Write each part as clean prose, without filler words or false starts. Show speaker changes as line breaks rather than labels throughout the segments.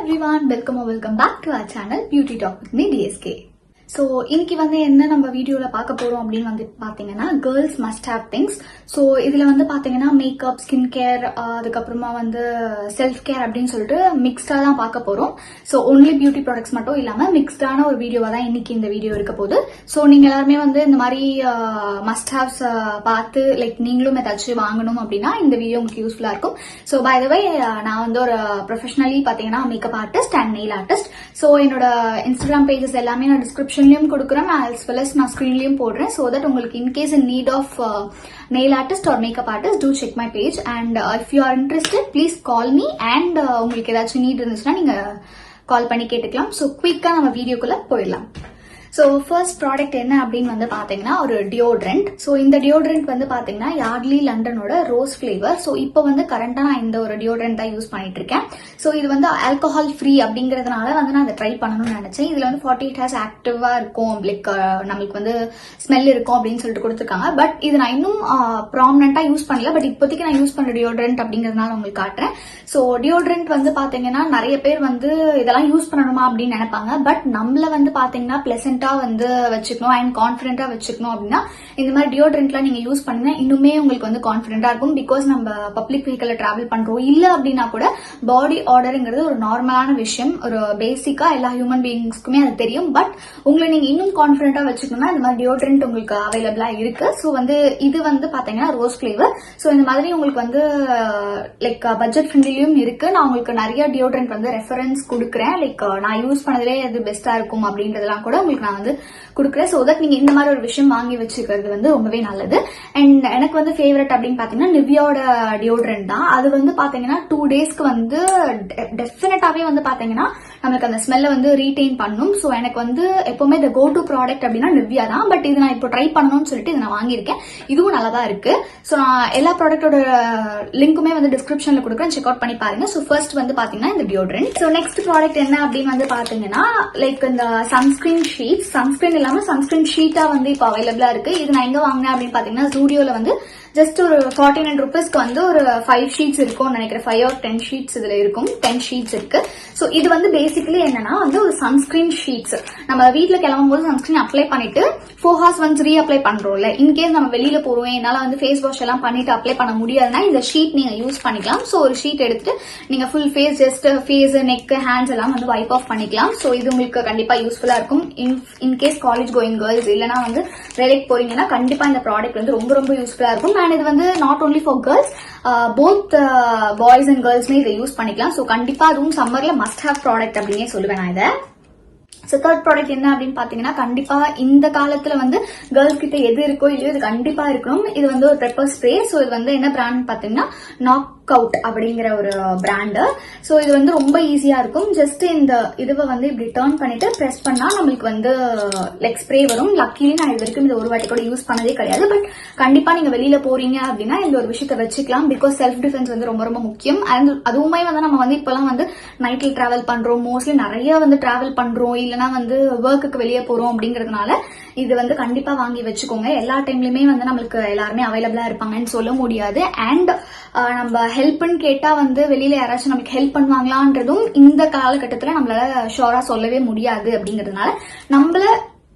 everyone, welcome back to our channel Beauty Talk with me DSK. So இன்னைக்கு என்ன நம்ம வீடியோவில் பார்க்க போகிறோம் அப்படின்னு பார்த்தீங்கன்னா girls must have things. So இதில் பார்த்தீங்கன்னா மேக்கப், ஸ்கின் கேர், அதுக்கப்புறமா செல்ஃப் கேர் அப்படின்னு சொல்லிட்டு மிக்ஸ்டாக தான் பார்க்க போகிறோம். ஸோ ஒன்லி பியூட்டி ப்ராடக்ட்ஸ் மட்டும் இல்லாமல் மிக்ஸ்டான ஒரு வீடியோவாக தான் இன்னைக்கு இந்த வீடியோ இருக்க போகுது. ஸோ நீங்கள் எல்லாருமே இந்த மாதிரி மஸ்ட் ஹேவ்ஸ் பார்த்து நீங்களும் ஏதாச்சும் வாங்கணும் அப்படின்னா இந்த வீடியோ உங்களுக்கு யூஸ்ஃபுல்லாக இருக்கும். ஸோ பை த வே நான் ஒரு ப்ரொஃபஷனலி பார்த்தீங்கன்னா makeup artist and nail artist. So என்னோட இன்ஸ்டாகிராம் பேஜஸ் எல்லாமே நான் டிஸ்கிரிப்ஷன் கொடுக்குறேன், as well as நான் ஸ்கிரீன்லயும் போடுறேன். so that உங்களுக்கு in case in need of nail artist or makeup artist, do check my page and if you are interested please call me and உங்களுக்கு ஏதாச்சும் NEET இருந்துச்சுன்னா நீங்க கால் பண்ணி கேட்டுக்கலாம். ஸோ குயிக்கா நம்ம வீடியோக்குள்ள போயிடலாம். ஸோ ஃபர்ஸ்ட் ப்ராடக்ட் என்ன அப்படின்னு பார்த்தீங்கன்னா ஒரு டியோட்ரண்ட். ஸோ இந்த டியோட்ரண்ட் பார்த்தீங்கன்னா யார்ட்லி லண்டனோட ரோஸ் ஃபிளேவர். ஸோ இப்போ கரண்டா நான் இந்த ஒரு டியோட்ரண்ட் தான் யூஸ் பண்ணிட்டு இருக்கேன். ஸோ இது ஆல்கஹால் ஃப்ரீ அப்படிங்கறதுனால நான் அதை ட்ரை பண்ணணும்னு நினைச்சேன். இதுல 48 hours ஆக்டிவா இருக்கும், நம்மளுக்கு ஸ்மெல் இருக்கும் அப்படின்னு சொல்லிட்டு கொடுத்துருக்காங்க. பட் இது நான் இன்னும் ப்ராமினென்ட்டா யூஸ் பண்ணல. பட் இப்போதைக்கு நான் யூஸ் பண்ற டியோட்ரண்ட் அப்படிங்கறதுனால உங்களுக்கு காட்டுறேன். ஸோ டியோட்ரண்ட் பாத்தீங்கன்னா நிறைய பேர் இதெல்லாம் யூஸ் பண்ணணுமா அப்படின்னு நினைப்பாங்க. பட் நம்மள பாத்தீங்கன்னா பிளசன்ட் வச்சுக்கணும் அண்ட் கான்பிடென்டா வச்சுக்கணும் அப்படின்னா இந்த மாதிரி டியோட்ரண்ட்லாம் நீங்க யூஸ் பண்ணீங்கன்னா இன்னுமே உங்களுக்கு கான்பிடென்டா இருக்கும். பிகாஸ் நம்ம பப்ளிக் வெஹிக்கல்ல டிராவல் பண்றோம் இல்ல அப்படின்னா கூட பாடி ஆர்டர்ங்கிறது ஒரு நார்மலான விஷயம், ஒரு பேசிக்கா எல்லா ஹியூமன் பீயிங்ஸ்க்குமே அது தெரியும். பட் உங்களை நீங்க இன்னும் கான்பிடென்டா வச்சுக்கணும்னா இந்த மாதிரி டியோட்ரண்ட் உங்களுக்கு அவைலபிளா இருக்கு. ஸோ இது பாத்தீங்கன்னா ரோஸ் பிளேவர். ஸோ இந்த மாதிரி உங்களுக்கு பட்ஜெட் ஃப்ரெண்ட்லியும் இருக்கு. நான் உங்களுக்கு நிறைய டியோட்ரண்ட் ரெஃபரன்ஸ் கொடுக்குறேன். நான் யூஸ் பண்ணதுலே அது பெஸ்டா இருக்கும் அப்படின்றதெல்லாம் கூட உங்களுக்கு நான் கொடுக்குறேன். சோ தட் நீங்க இந்த மாதிரி ஒரு விஷயம் வாங்கி வச்சுக்கிறது ரொம்பவே நல்லது. அண்ட் எனக்கு ஃபேவரட் அப்படின்னு பாத்தீங்கன்னா நிவ்யாவோட டியோட்ரண்ட் தான். அது பாத்தீங்கன்னா 2 daysக்கு டெஃபினட்டாவே பாத்தீங்கன்னா நமக்கு அந்த ஸ்மெல்ல ரீடைன் பண்ணும். சோ எனக்கு எப்பவுமே இந்த கோ டு ப்ராடக்ட் அப்படின்னா நிவ்யா தான். பட் இது நான் இப்போ ட்ரை பண்ணணும்னு சொல்லிட்டு இதை நான் வாங்கியிருக்கேன். இதுவும் நல்லா தான் இருக்கு. சோ நான் எல்லா ப்ராடக்டோட லிங்க்குமே டிஸ்கிரிப்ஷன்ல கொடுக்குறேன், செக் அவுட் பண்ணி பாருங்க. சோ ஃபர்ஸ்ட் பாத்தீங்கன்னா இந்த டியோட்ரண்ட். சோ நெக்ஸ்ட் ப்ராடக்ட் என்ன அப்படின்னு பாத்தீங்கன்னா இந்த சன்ஸ்கிரீன் ஷீட். சன்ஸ்கிரீன் இல்லாம சன்ஸ்கிரீன் ஷீட்டா இப்ப அவைலபிளா இருக்கு. இது நான் எங்க வாங்கினேன் அப்படின்னு பாத்தீங்கன்னா ஸ்டூடியோல ஜஸ்ட் ஒரு 49 rupeesக்கு ஒரு 5 sheets இருக்கும் நினைக்கிறேன். 5 or 10 sheets இதுல இருக்கும். 10 sheets இருக்கு. சோ இது பேசிக்கலி என்னன்னா ஒரு சன்ஸ்கிரீன் ஷீட்ஸ். நம்ம வீட்டுல கிளம்பும் போது சன்ஸ்கிரீன் அப்ளை பண்ணிட்டு 4 hours once ரீஅப்ளை பண்றோம்ல. இன்கேஸ் நம்ம வெளியில போறோம், என்னால ஃபேஸ் வாஷ் எல்லாம் பண்ணிட்டு அப்ளை பண்ண முடியாதுன்னா இந்த ஷீட் நீங்க யூஸ் பண்ணிக்கலாம். சோ ஒரு ஷீட் எடுத்துட்டு நீங்க full face, just face, neck, hands எல்லாம் வைப் ஆஃப் பண்ணிக்கலாம். சோ இது உங்களுக்கு கண்டிப்பா யூஸ்ஃபுல்லா இருக்கும். இன்கேஸ் காலேஜ் கோயிங் கேர்ள்ஸ் இல்லனா வேலைக்கு போறீங்கன்னா கண்டிப்பா இந்த ப்ராடக்ட் ரொம்ப ரொம்ப யூஸ்ஃபுல்லா இருக்கும். அண்ட் இது not only for girls, both boys and கேர்ள்ஸ்மே இதை யூஸ் பண்ணிக்கலாம். சோ கண்டிப்பா அதுவும் சம்மர்ல மஸ்ட் ஹேவ் ப்ராடக்ட் அப்படின்னே சொல்லுவேன் நான் இதை. ஸோ தேர்ட் ப்ராடக்ட் என்ன அப்படின்னு பாத்தீங்கன்னா கண்டிப்பா இந்த காலத்துல கேர்ள்ஸ் கிட்ட எது இருக்கோ இல்லையோ இது கண்டிப்பா இருக்கணும். இது ஒரு பெப்பர் ஸ்ப்ரே. ஸோ இது என்ன பிராண்ட் பாத்தீங்கன்னா நாக் அவுட் அப்படிங்கிற ஒரு பிராண்டு. ஸோ இது ரொம்ப ஈஸியா இருக்கும். ஜஸ்ட் இந்த இதுவை இப்படி டர்ன் பண்ணிட்டு பிரஸ் பண்ணா நம்மளுக்கு ஸ்ப்ரே வரும். லக்கிலி நான் இது வரைக்கும் இந்த ஒரு வாட்டி கூட யூஸ் பண்ணதே கிடையாது. பட் கண்டிப்பா நீங்க வெளியில போறீங்க அப்படின்னா இந்த ஒரு விஷயத்த வச்சுக்கலாம். பிகாஸ் செல்ஃப் டிஃபென்ஸ் ரொம்ப ரொம்ப முக்கியம். அண்ட் அதுவுமே நம்ம இப்பெல்லாம் நைட்ல டிராவல் பண்றோம், மோஸ்ட்லி நிறைய டிராவல் பண்றோம், இல்லைன்னா ஒர்க்குக்கு வெளியே போறோம் அப்படிங்கறதுனால இது கண்டிப்பா வாங்கி வச்சுக்கோங்க. எல்லா டைம்லயுமே நம்மளுக்கு எல்லாருமே அவைலபிளா இருப்பாங்கன்னு சொல்ல முடியாது. அண்ட் நம்ம ஹெல்ப்னு கேட்டா வெளியில யாராச்சும் நமக்கு ஹெல்ப் பண்ணுவாங்களான்றதும் இந்த காலகட்டத்துல நம்மளால ஷோரா சொல்லவே முடியாது. அப்படிங்கறதுனால நம்மள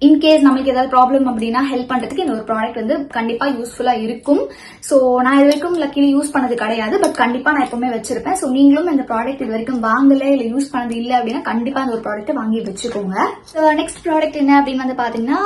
இன்கேஸ் நம்மளுக்கு ஏதாவது ப்ராப்ளம் அப்படின்னா ஹெல்ப் பண்றதுக்கு இந்த ஒரு ப்ராடக்ட் கண்டிப்பா யூஸ்ஃபுல்லா இருக்கும். சோ நான் இது வரைக்கும் லக்கிலி யூஸ் பண்ணது கிடையாது. பட் கண்டிப்பா நான் எப்பவுமே வச்சிருப்பேன். சோ நீங்களும் இந்த ப்ராடக்ட் இது வரைக்கும் வாங்கல இல்ல யூஸ் பண்ணது இல்ல அப்படின்னா கண்டிப்பா இந்த ஒரு ப்ராடக்ட் வாங்கி வச்சுக்கோங்க. நெக்ஸ்ட் ப்ராடக்ட் என்ன அப்படின்னு பாத்தீங்கன்னா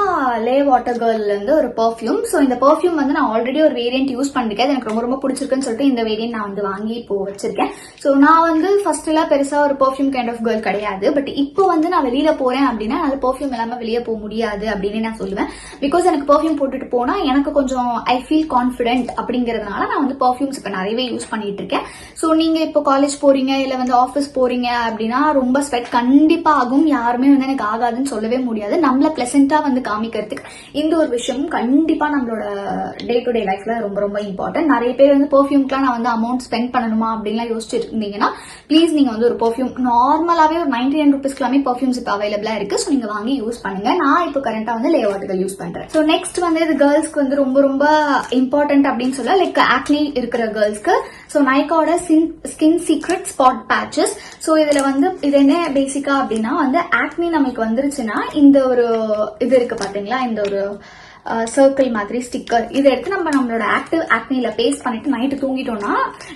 லே வாட்டர் கேர்ள்ல ஒரு பெர்ஃபியூம். சோ இந்த பெர்ஃபியூம் நான் ஆல்ரெடி ஒரு வேரியன்ட் யூஸ் பண்ணிருக்கேன். எனக்கு ரொம்ப ரொம்ப பிடிச்சிருக்குன்னு சொல்லிட்டு இந்த வேரியன்ட் நான் வாங்கி இப்போ வச்சிருக்கேன். சோ நான் ஃபர்ஸ்ட் எல்லாம் பெருசா ஒரு பெர்ஃபியூம் கைண்ட் ஆஃப் கேர்ள் கிடையாது. பட் இப்போ நான் வெளியில போறேன் அப்படின்னா அது பெர்ஃபியூம் இல்லாம வெளியே போக முடியாது அப்படின்னு நான் சொல்லுவேன். பிகாஸ் எனக்கு பெர்ஃபியூம் போட்டுட்டு போனா எனக்கு கொஞ்சம் ஐ ஃபீல் கான்பிடென்ட் அப்படிங்கறதுனால நான் பெர்ஃபியூம்ஸ் இப்ப நிறையவே யூஸ் பண்ணிட்டு இருக்கேன். சோ நீங்க இப்போ காலேஜ் போறீங்க இல்ல ஆபீஸ் போறீங்க அப்படின்னா ரொம்ப ஸ்வெட் கண்டிப்பா ஆகும். யாருமே எனக்கு ஆகாதுன்னு சொல்லவே முடியாது. நம்மள பிளசண்டா காமிக்கிறதுக்கு இந்த ஒரு விஷயம் கண்டிப்பா நம்மளோட டே டு டே லைஃப்ல ரொம்ப ரொம்ப இம்பார்ட்டன்ட். நிறைய பேர் பெர்ஃபியூம்க்குலாம் நான் அமௌண்ட் ஸ்பெண்ட் பண்ணணுமா அப்படின்லாம் யோசிச்சுட்டு இருந்தீங்கன்னா ப்ளீஸ் நீங்க ஒரு பெர்ஃபியூம் நார்மலாவே ஒரு 99 rupeesக்குலாமே பெர்ஃபியூம்ஸ் இப்ப அவைலபிளா இருக்கு. சோ நீங்க வாங்கி யூஸ் பண்ணுங்க. நான் இப்போ கரண்டா வந்து லே வாட்டர்கள் யூஸ் பண்றேன். ஸோ நெக்ஸ்ட் வந்து இது கேர்ள்ஸ்க்கு வந்து ரொம்ப ரொம்ப இம்பார்ட்டன்ட் அப்படின்னு சொல்ல, லைக் ஆக்னி இருக்கிற கேர்ள்ஸ்க்கு. ஸோ நைக்காவோட skin secret spot patches. So இதுல வந்து இது என்ன பேசிக்கா அப்படின்னா வந்து ஆக்னி நமக்கு வந்துருச்சுன்னா இந்த ஒரு இது இருக்கு பாத்தீங்களா, இந்த ஒரு சர்க்கிள் மாதிரி ஸ்டிக்கர், இதை எடுத்து நம்ம நம்மளோட ஆக்டிவ் ஆக்னில பேஸ்ட் பண்ணிட்டு நைட்டு தூங்கிட்டோம்னா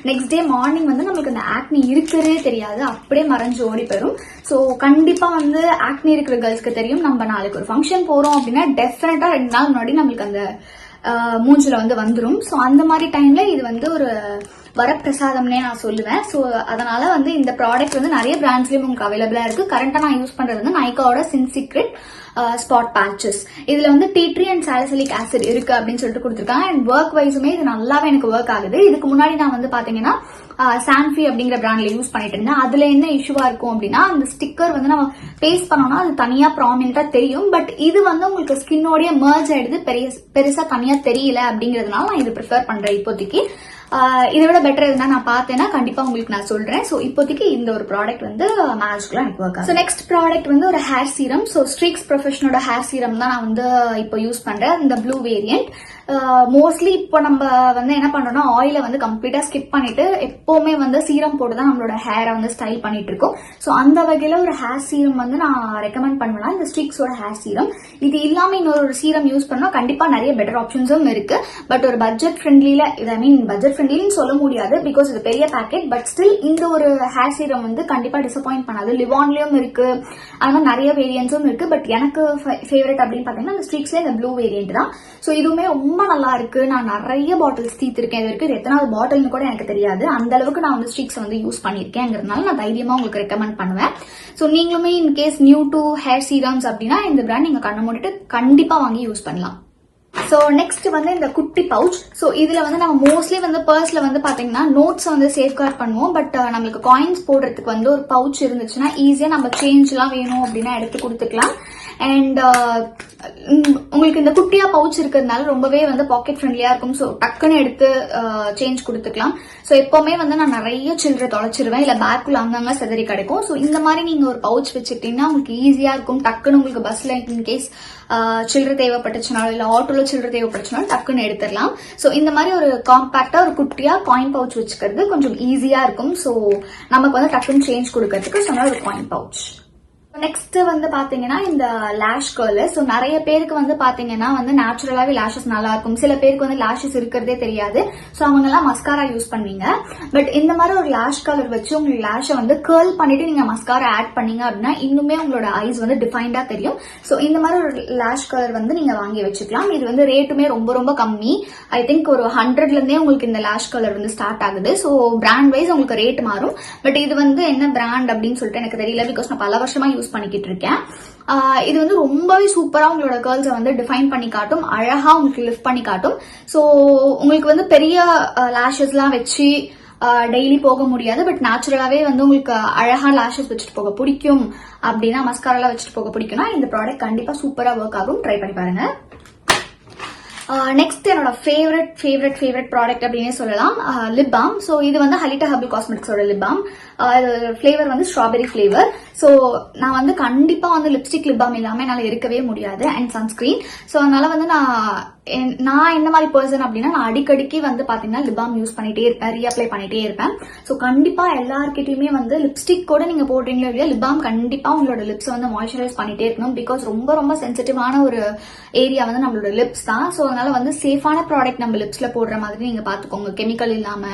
நெக்ஸ்ட் டே மார்னிங் வந்து நம்மளுக்கு அந்த ஆக்னி இருக்கிறதே தெரியாது, அப்படியே மறைஞ்சு ஓடி போயிடும். ஸோ கண்டிப்பா வந்து ஆக்னி இருக்கிற கேர்ள்ஸ்க்கு தெரியும், நம்ம நாளைக்கு ஒரு ஃபங்க்ஷன் போறோம் அப்படின்னா டெஃபினட்டா 2 நாள் முன்னாடி நம்மளுக்கு அந்த மூஞ்சில வந்து வந்துடும். ஸோ அந்த மாதிரி டைம்ல இது வந்து ஒரு வரப்பிரசாதம்னே நான் சொல்லுவேன். ஸோ அதனால வந்து இந்த ப்ராடக்ட் வந்து நிறைய பிராண்ட்ஸ்லயும் உங்களுக்கு அவைலபிளா இருக்கு. கரண்டா நான் யூஸ் பண்றது வந்து நைக்காவோட ஸ்கின் சீக்ரெட் ஸ்பாட் பேச்சஸ். இதுல வந்து tea tree and salicylic acid இருக்கு அப்படின்னு சொல்லிட்டு கொடுத்துருக்காங்க. அண்ட் ஒர்க் வைஸுமே இது நல்லாவே எனக்கு ஒர்க் ஆகுது. இதுக்கு முன்னாடி நான் வந்து பாத்தீங்கன்னா சான்ஃபி அப்படிங்கிற பிராண்ட்ல யூஸ் பண்ணிட்டு இருந்தேன். அதுல என்ன இஷ்யூவா இருக்கும் அப்படின்னா அந்த ஸ்டிக்கர் வந்து நம்ம பேஸ்ட் பண்ணோம்னா அது தனியா ப்ராமினென்ட்டா தெரியும். பட் இது வந்து உங்களுக்கு ஸ்கின்னோடய மர்ஜ் ஆயிடுது, பெருசா தனியா தெரியல. அப்படிங்கறதுனால நான் இது ப்ரிஃபர் பண்றேன் இப்போதைக்கு. இதை விட பெட்டர் இருந்தா நான் பார்த்தேன்னா கண்டிப்பா உங்களுக்கு நான் சொல்றேன். ஸோ இப்போதைக்கு இந்த ஒரு ப்ராடக்ட் வந்து மேஜிக்கலா எனக்கு ஒர்க் ஆகும். நெக்ஸ்ட் ப்ராடக்ட் வந்து ஒரு ஹேர் சீரம். ஸோ ஸ்ட்ரீக்ஸ் ப்ரொஃபஷனோட ஹேர் சீரம் தான் நான் வந்து இப்போ யூஸ் பண்றேன், இந்த ப்ளூ வேரியன்ட். மோஸ்ட்லி இப்போ நம்ம வந்து என்ன பண்றோம்னா ஆயில வந்து கம்ப்ளீட்டா ஸ்கிப் பண்ணிட்டு எப்பவுமே வந்து சீரம் போட்டுதான் நம்மளோட ஹேரை வந்து ஸ்டைல் பண்ணிட்டு இருக்கோம். ஸோ அந்த வகையில ஒரு ஹேர் சீரம் வந்து நான் ரெக்கமெண்ட் பண்ணுவேன், இந்த ஸ்ட்ரீக்ஸோட ஹேர் சீரம். இது இல்லாம இன்னொரு சீரம் யூஸ் பண்ணா கண்டிப்பா நிறைய பெட்டர் ஆப்ஷன்ஸும் இருக்கு. பட் ஒரு பட்ஜெட் ஃப்ரெண்ட்லில, ஐ மீன் பட்ஜெட் ஃப்ரெண்ட்லின்னு சொல்ல முடியாது பிகாஸ் இது பெரிய பேக்கெட். பட் ஸ்டில் இந்த ஒரு ஹேர் சீரம் வந்து கண்டிப்பா டிசப்பாயிண்ட் பண்ணாது. லிவான்லயும் இருக்கு, அது மாதிரி நிறைய வேரியன்ஸும் இருக்கு. பட் எனக்கு ஃபேவரட் அப்படின்னு பாத்தீங்கன்னா இந்த ஸ்ட்ரீக்ஸ்ல இந்த ப்ளூ வேரியன்ட் தான். ஸோ இதுவுமே ரொம்ப நல்லா இருக்கு. நான் நிறைய பாட்டில்ஸ் தீர்த்திருக்கேன். இது வரைக்கும் எத்தனாவது பாட்டில்னு கூட எனக்கு தெரியாது. அந்த அளவுக்கு நான் வந்து ஸ்ட்ரீக்ஸ் வந்து யூஸ் பண்ணிருக்கேங்கிறதுனால நான் தைரியமா உங்களுக்கு ரெக்கமெண்ட் பண்ணுவேன். ஸோ நீங்களுமே in case new to hair serums அப்படின்னா இந்த பிராண்ட் நீங்க கண்ணு மூடிட்டு கண்டிப்பா வாங்கி யூஸ் பண்ணலாம். ஸோ நெக்ஸ்ட் வந்து இந்த குட்டி பவுச். ஸோ இதுல வந்து நம்ம மோஸ்ட்லி வந்து பர்ஸ்ல வந்து பாத்தீங்கன்னா நோட்ஸ் வந்து சேஃப்கார்ட் பண்ணுவோம். பட் நம்மளுக்கு காயின்ஸ் போடுறதுக்கு வந்து ஒரு பவுச் இருந்துச்சுன்னா ஈஸியா நம்ம சேஞ்ச் எல்லாம் வேணும் அப்படின்னா எடுத்து கொடுத்துக்கலாம். அண்ட் உங்களுக்கு இந்த குட்டியா பவுச் இருக்கிறதுனால ரொம்பவே வந்து பாக்கெட் ஃப்ரெண்ட்லியா இருக்கும். ஸோ டக்குன்னு எடுத்து சேஞ்ச் கொடுத்துக்கலாம். ஸோ எப்பவுமே வந்து நான் நிறைய சில்லறை தொலைச்சிருவேன், இல்ல பேக்குள்ள அங்கங்க செதறி கிடைக்கும். ஸோ இந்த மாதிரி நீங்க ஒரு பவுச் வச்சுக்கிட்டீங்கன்னா உங்களுக்கு ஈஸியா இருக்கும். டக்குன்னு உங்களுக்கு பஸ்ல இன்கேஸ் சில்லறை தேவைப்பட்டுச்சுனாலும் இல்ல ஆட்டோல சில்லறை தேவைப்பட்டுச்சுனாலும் டக்குன்னு எடுத்துடலாம். ஸோ இந்த மாதிரி ஒரு காம்பாக்டா ஒரு குட்டியா காயின் பவுச் வச்சுக்கிறது கொஞ்சம் ஈஸியா இருக்கும். ஸோ நமக்கு வந்து டக்குன்னு சேஞ்ச் கொடுக்கறதுக்கு சொன்ன ஒரு காயின் பவுச். நெக்ஸ்ட் வந்து பாத்தீங்கன்னா இந்த லேஷ் கர்லர். ஸோ நிறைய பேருக்கு வந்து பாத்தீங்கன்னா வந்து நேச்சுரலாவே லேஷஸ் நல்லா இருக்கும். சில பேருக்கு வந்து லேஷஸ் இருக்கிறதே தெரியாது. ஸோ அவங்க எல்லாம் மஸ்காரா யூஸ் பண்ணுவீங்க. பட் இந்த மாதிரி ஒரு லேஷ் கலர் வச்சு உங்களுக்கு லேஷை வந்து கேர்ள் பண்ணிட்டு நீங்க மஸ்காரா ஆட் பண்ணீங்க அப்படின்னா இன்னுமே உங்களோட ஐஸ் வந்து டிஃபைன்டா தெரியும். ஸோ இந்த மாதிரி ஒரு லேஷ் கலர் வந்து நீங்க வாங்கி வச்சுக்கலாம். இது வந்து ரேட்டுமே ரொம்ப ரொம்ப கம்மி. ஐ திங்க் ஒரு 100ல இருந்தே உங்களுக்கு இந்த லேஷ் கலர் வந்து ஸ்டார்ட் ஆகுது. ஸோ பிராண்ட் வைஸ் உங்களுக்கு ரேட் மாறும். பட் இது வந்து என்ன பிராண்ட் அப்படின்னு சொல்லிட்டு எனக்கு தெரியல பிகாஸ் நான் பல வருஷமா யூஸ் பண்ணிக்கிட்டு இருக்கேன். இது வந்து ரொம்பவே சூப்பரா உங்களோட கேர்ள்ஸை வந்து டிஃபைன் பண்ணி காட்டும், அழகா உங்களுக்கு லிஃப்ட் பண்ணி காட்டும். ஸோ உங்களுக்கு வந்து பெரிய லேஷஸ் எல்லாம் வச்சு டெய்லி போக முடியாது. பட் நேச்சுரலாவே வந்து உங்களுக்கு அழகா லேஷஸ் வச்சுட்டு போக பிடிக்கும் அப்படின்னா, மஸ்காரா வச்சுட்டு போக பிடிக்கும்னா இந்த ப்ராடக்ட் கண்டிப்பா சூப்பரா ஒர்க் ஆகும். ட்ரை பண்ணி பாருங்க. நெக்ஸ்ட் என்னோட ஃபேவரட் ப்ராடக்ட் அப்படின்னே சொல்லலாம், லிப் பாம். ஸோ இது வந்து ஹலிட்டா ஹெர்பல் காஸ்மெட்டிக்ஸோட லிப் பாம். ஃபிளேவர் வந்து ஸ்ட்ராபெரி ஃபிளேவர். ஸோ நான் வந்து கண்டிப்பா வந்து லிப்ஸ்டிக் லிப் பாம் இல்லாம என்னால இருக்கவே முடியாது. And sunscreen. ஸோ அதனால வந்து நான் என்ன மாதிரி பர்சன் அப்படின்னா நான் அடிக்கடிக்கு வந்து பாத்தீங்கன்னா லிப் பாம் யூஸ் பண்ணிட்டே இருப்பேன், ரீஅப்ளை பண்ணிட்டே இருப்பேன். ஸோ கண்டிப்பா எல்லார்கிட்டயுமே வந்து லிப்ஸ்டிக் கூட நீங்க போடுறீங்களோ இல்லையா, லிப் பாம் கண்டிப்பா உங்களோட லிப்ஸ் வந்து மாய்ஸ்சரைஸ் பண்ணிட்டே இருக்கணும். பிகாஸ் ரொம்ப ரொம்ப சென்சிட்டிவான ஒரு ஏரியா வந்து நம்மளோட லிப்ஸ் தான். ஸோ அதனால வந்து சேஃபான ப்ராடக்ட் நம்ம லிப்ஸ்ல போடுற மாதிரி நீங்க பாத்துக்கோங்க, கெமிக்கல் இல்லாம.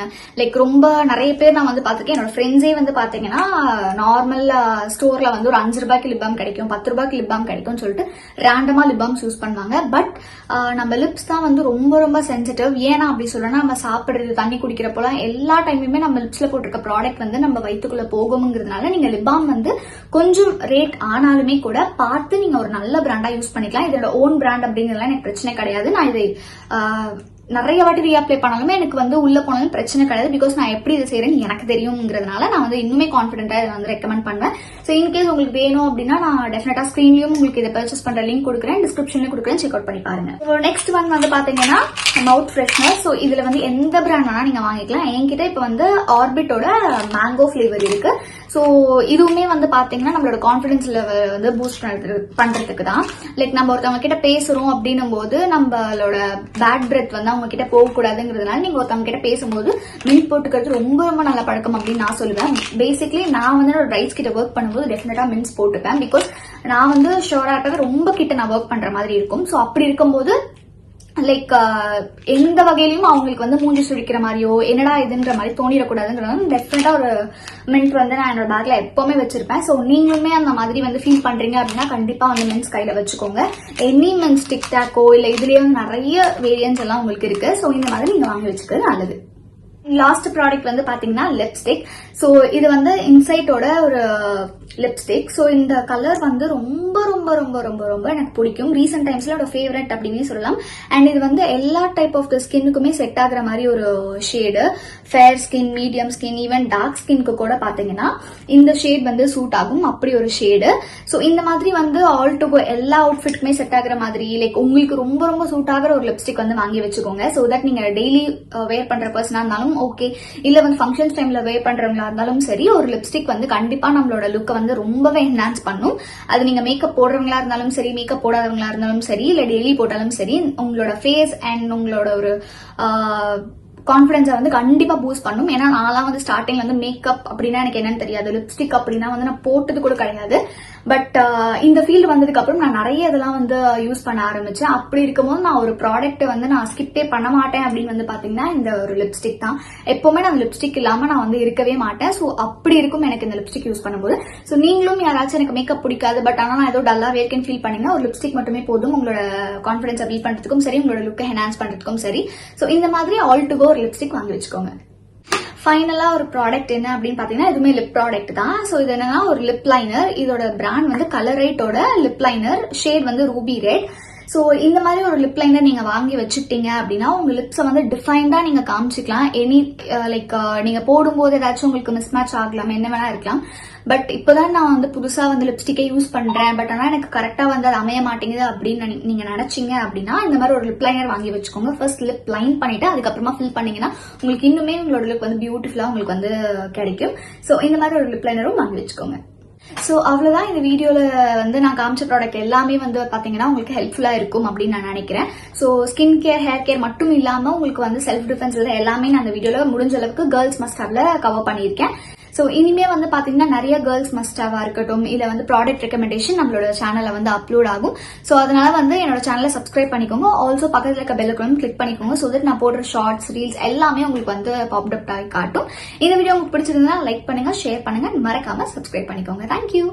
லைக் ரொம்ப நிறைய பேர் நான் வந்து பாத்துக்கேன், என்னோட ஃப்ரெண்ட்ஸே வந்து பாத்தீங்கன்னா நார்மல் ஸ்டோர்ல வந்து ஒரு 5 ரூபாய்க்கு லிப் பாம் கிடைக்கும், 10 ரூபாய்க்கு லிப் பாம் கிடைக்கும்னு சொல்லிட்டு ரேண்டமா லிப் பாம்ஸ் யூஸ் பண்ணுவாங்க. பட் நம்ம லிப்ஸ் தான் வந்து ரொம்ப ரொம்ப சென்சிட்டிவ். ஏன்னா அப்படி சொல்லணும்னா நம்ம சாப்பிடுறது, தண்ணி குடிக்கிறப்போலாம் எல்லா டைமுமே நம்ம லிப்ஸ்ல போட்டிருக்க ப்ராடக்ட் வந்து நம்ம வயிற்றுக்குள்ள போகுங்கிறதுனால நீங்க லிப் பாம் வந்து கொஞ்சம் ரேட் ஆனாலுமே கூட பார்த்து நீங்க ஒரு நல்ல பிராண்டா யூஸ் பண்ணிக்கலாம். இதோட ஓன் பிராண்ட் அப்படிங்கறதுலாம் எனக்கு பிரச்சனை கிடையாது. நான் இதை நிறைய வாட்டி ரீஅப்ளை பண்ணாலுமே எனக்கு வந்து உள்ள போனாலும் பிரச்சனை கிடையாது. பிகாஸ் நான் எப்படி இதை செய்யறேன்னு எனக்கு தெரியுங்கிறதுனால நான் வந்து இன்னுமே கான்பிடென்டா இதை வந்து ரெக்கமெண்ட் பண்ணுவேன். ஸோ இன்கேஸ் உங்களுக்கு வேணும் அப்படின்னா நான் டெஃபினட்டா ஸ்கிரீன்லயும் உங்களுக்கு இதை பர்ச்சேஸ் பண்ற லிங்க் கொடுக்குறேன், டிஸ்கிரிப்ஷன்லயும் கொடுக்குறேன், செக் அவுட் பண்ணி பாருங்க. நெக்ஸ்ட் ஒன் வந்து பாத்தீங்கன்னா மவுத் ஃப்ரெஷ்னர். ஸோ இதுல வந்து எந்த பிராண்ட் வேணா நீங்க வாங்கிக்கலாம். என்கிட்ட இப்ப வந்து ஆர்பிட்டோட மேங்கோ ஃபிளேவர் இருக்கு. ஸோ இதுவுமே வந்து பாத்தீங்கன்னா நம்மளோட கான்ஃபிடன்ஸ் லெவல் வந்து பூஸ்ட் பண்றதுக்கு தான். லைக் நம்ம ஒருத்தவங்க கிட்ட பேசுறோம் அப்படின்னும் போது நம்மளோட பேட் பிரெத் வந்து அவங்க கிட்ட போகக்கூடாதுங்கிறதுனால நீங்க ஒருத்தவங்க கிட்ட பேசும்போது மின்ட் போட்டுக்கிறது ரொம்ப ரொம்ப நல்ல பழக்கம் அப்படின்னு நான் சொல்லுவேன். பேசிக்லி நான் வந்து பிரைட்ஸ் கிட்ட ஒர்க் பண்ணும்போது டெஃபினட்டா மின்ஸ் போட்டுப்பேன். பிகாஸ் நான் வந்து ஷோரா இருப்பேன், ரொம்ப கிட்ட நான் ஒர்க் பண்ற மாதிரி இருக்கும். ஸோ அப்படி இருக்கும்போது லைக் எந்த வகையிலயும் அவங்களுக்கு வந்து மூஞ்சி சுழிக்கிற மாதிரியோ என்னடா இதுன்ற மாதிரி தோணிடக்கூடாதுங்கிறது டெஃபினட்டா ஒரு மின்ட் வந்து நான் என்னோட பேக்ல எப்பவுமே வச்சிருப்பேன். ஸோ நீங்களுமே அந்த மாதிரி வந்து ஃபீல் பண்றீங்க அப்படின்னா கண்டிப்பா வந்து மின்ஸ் கையில வச்சுக்கோங்க. எனி மின்ஸ் டிக் டாக்கோ இல்ல இதுலயே நிறைய வேரியன்ஸ் எல்லாம் உங்களுக்கு இருக்கு. ஸோ இந்த மாதிரி நீங்க வாங்கி வச்சுக்கிறது நல்லது. லாஸ்ட் ப்ராடக்ட் வந்து பாத்தீங்கன்னா லிப்ஸ்டிக். ஸோ இது வந்து இன்சைட்டோட ஒரு லிப்ஸ்டிக். ஸோ இந்த கலர் வந்து ரொம்ப ரொம்ப ரொம்ப ரொம்ப ரொம்ப எனக்கு பிடிக்கும். ரீசெண்ட் டைம்ஸ்ல என்னோட ஃபேவரட் அப்படின்னே சொல்லலாம். அண்ட் இது வந்து எல்லா டைப் ஆஃப் த ஸ்கின்னுக்குமே செட் ஆகுற மாதிரி ஒரு shade. Fair skin, medium skin, even dark ஸ்கின்க்கு கூட பாத்தீங்கன்னா இந்த ஷேட் வந்து சூட் ஆகும். அப்படி ஒரு ஷேடு. ஸோ இந்த மாதிரி வந்து ஆல் டு கோ எல்லா அவுட்ஃபிட்க்குமே செட் ஆகுற மாதிரி லைக் உங்களுக்கு ரொம்ப ரொம்ப சூட் ஆகிற ஒரு லிப்ஸ்டிக் வந்து வாங்கி வச்சுக்கோங்க. ஸோ தட் நீங்க டெய்லி வேர் பண்ற பர்சனா இருந்தாலும் ஓகே, இல்ல வந்து ஃபங்க்ஷன்ஸ் டைம்ல வேர் பண்றவங்களா இருந்தாலும் சரி, ஒரு லிப்ஸ்டிக் வந்து கண்டிப்பா நம்மளோட லுக்கை வந்து ரொம்பவே என்ஹான்ஸ் பண்ணும். அது நீங்க மேக்கப் போடுறவங்களா இருந்தாலும் சரி, மேக்கப் போடாதவங்களா இருந்தாலும் சரி, இல்ல டெய்லி போட்டாலும் சரி, உங்களோட ஃபேஸ் அண்ட் உங்களோட ஒரு கான்ஃபிடன்ஸை வந்து கண்டிப்பா பூஸ்ட் பண்ணும். ஏன்னா நான்லாம் வந்து ஸ்டார்டிங்ல வந்து மேக்கப் அப்படின்னா எனக்கு என்னன்னு தெரியாது, லிப்ஸ்டிக் அப்படின்னா வந்து நான் போட்டது கூட கிடையாது. பட் இந்த ஃபீல்டு வந்ததுக்கு அப்புறம் நான் நிறைய இதெல்லாம் வந்து யூஸ் பண்ண ஆரம்பிச்சேன். அப்படி இருக்கும்போது நான் ஒரு ப்ராடக்ட் வந்து நான் ஸ்கிப்பே பண்ண மாட்டேன் அப்படின்னு வந்து பாத்தீங்கன்னா இந்த ஒரு லிப்ஸ்டிக் தான். எப்பவுமே நான் லிப்ஸ்டிக் இல்லாம நான் வந்து இருக்கவே மாட்டேன். ஸோ அப்படி இருக்கும் எனக்கு இந்த லிப்ஸ்டிக் யூஸ் பண்ணும்போது. ஸோ நீங்களும் யாராச்சும் எனக்கு மேக்கப் பிடிக்காது பட் ஆனால் நான் ஏதோ டல்லா வேர்க்கன் ஃபீல் பண்ணீங்கன்னா ஒரு லிப்ஸ்டிக் மட்டுமே போதும் உங்களோட கான்ஃபிடன்ஸை பில்ட் பண்றதுக்கும் சரி, உங்களோட லுக்கை என்ஹான்ஸ் பண்றதுக்கும் சரி. ஸோ இந்த மாதிரி ஆல் டு கோ ஒரு லிப்ஸ்டிக் வாங்கி வச்சுக்கோங்க. ஃபைனலா ஒரு ப்ராடக்ட் என்ன அப்படின்னு பாத்தீங்கன்னா இதுவுமே லிப் ப்ராடக்ட் தான். ஸோ இது என்னன்னா ஒரு லிப் லைனர். இதோட பிராண்ட் வந்து கலரைட்டோட லிப் லைனர், ஷேட் வந்து ரூபி ரெட். ஸோ இந்த மாதிரி ஒரு லிப் லைனர் நீங்க வாங்கி வச்சுட்டீங்க அப்படின்னா உங்க லிப்ஸை வந்து டிஃபைன்டா நீங்க காமிச்சிக்கலாம். எனி லைக் நீங்க போடும்போது ஏதாச்சும் உங்களுக்கு மிஸ் மேட்ச் ஆகலாம், என்ன வேணா இருக்கலாம். பட் இப்போதான் நான் வந்து புதுசா வந்து லிப்ஸ்டிக்கே யூஸ் பண்றேன் பட் ஆனா எனக்கு கரெக்டா வந்து அது அமைய மாட்டேங்குது அப்படின்னு நீங்க நினைச்சீங்க அப்படின்னா இந்த மாதிரி ஒரு லிப் லைனர் வாங்கி வச்சுக்கோங்க. ஃபர்ஸ்ட் லிப் லைன் பண்ணிட்டு அதுக்கப்புறமா ஃபில் பண்ணீங்கன்னா உங்களுக்கு இன்னுமே உங்களோட லிப் வந்து பியூட்டிஃபுல்லா உங்களுக்கு வந்து கிடைக்கும். ஸோ இந்த மாதிரி ஒரு லிப் லைனரும் வாங்கி வச்சுக்கோங்க. ஸோ அவ்வளவுதான். இந்த வீடியோல வந்து நான் காமிச்ச ப்ராடக்ட் எல்லாமே வந்து பாத்தீங்கன்னா உங்களுக்கு ஹெல்ப்ஃபுல்லா இருக்கும் அப்படின்னு நான் நினைக்கிறேன். So skin care, hair care மட்டும் இல்லாம உங்களுக்கு வந்து செல்ஃப் டிஃபென்ஸ் எல்லாமே நான் அந்த வீடியோல முடிஞ்ச அளவுக்கு கேர்ள்ஸ் மஸ்ட் ஹேவ்ல கவர் பண்ணியிருக்கேன். ஸோ இனிமே வந்து பாத்தீங்கன்னா நிறைய கேர்ள்ஸ் மஸ்ட் ஹேவா இருக்கட்டும் இல்ல வந்து ப்ராடக்ட் ரெக்கமெண்டேஷன் நம்மளோட சேனல்ல வந்து அப்லோட் ஆகும். ஸோ அதனால வந்து என்னோட சேனலை சப்ஸ்கிரைப் பண்ணிக்கோங்க. ஆல்சோ பக்கத்துல இருக்க பெல் ஐகான் கிளிக் பண்ணிக்கோங்க. ஸோ தட் நான் போடுற ஷார்ட்ஸ், ரீல்ஸ் எல்லாமே உங்களுக்கு வந்து பாப்ட் அப் ஆகி காட்டும். இந்த வீடியோ உங்களுக்கு பிடிச்சிருந்தா லைக் பண்ணுங்க, ஷேர் பண்ணுங்க, மறக்காம சப்ஸ்கிரைப் பண்ணிக்கோங்க. தேங்க்யூ.